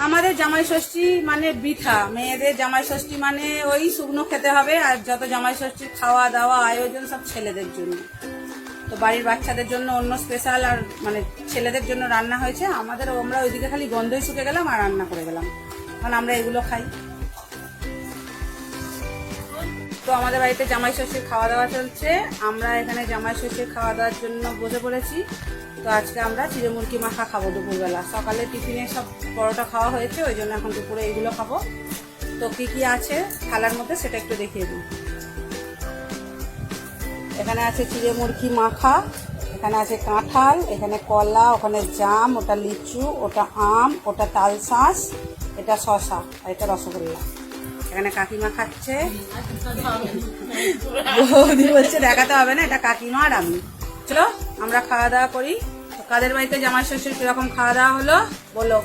আমাদের জামাই ষষ্ঠী মানে বৃথা, মেয়েদের জামাই ষষ্ঠী মানে ওই শুকনো খেতে হবে, আর যত জামাই ষষ্ঠীর খাওয়া দাওয়া আয়োজন সব ছেলেদের জন্য। তো বাড়ির বাচ্চাদের জন্য অন্য স্পেশাল, আর মানে ছেলেদের জন্য রান্না হয়েছে। আমরা ওইদিকে খালি গন্ধই শুকে গেলাম আর রান্না করে গেলাম, কারণ আমরা এগুলো খাই। তো আমাদের বাড়িতে জামাই ষষ্ঠীর খাওয়া দাওয়া চলছে, আমরা এখানে জামাই ষষ্ঠীর খাওয়া দাওয়ার জন্য বসে পড়েছি। তো আজকে আমরা চিড়ে মুরগি মাখা খাবো দুপুরবেলা। সকালে টিফিনে সব পরোটা খাওয়া হয়েছে, ওই জন্য এখন দুপুরে এইগুলো খাবো। তো কি কি আছে থালার মধ্যে সেটা একটু দেখিয়ে দিই। এখানে আছে চিড়ে মুরগি মাখা, এখানে আছে কাঁঠাল, এখানে কলা, ওখানে জাম, ওটা লিচু, ওটা আম, ওটা তালশাঁস, এটা শশা, আর এটা রসগোল্লা। এখানে কাকিমা খাচ্ছে, বৌদি বলছে দেখাতে হবে না, এটা কাকিমা আর আমি। চলো আমরা খাওয়া দাওয়া করি। কাদের বাড়িতে জামাই ষষ্ঠীর কিরকম খাওয়া দাওয়া হলো বলো।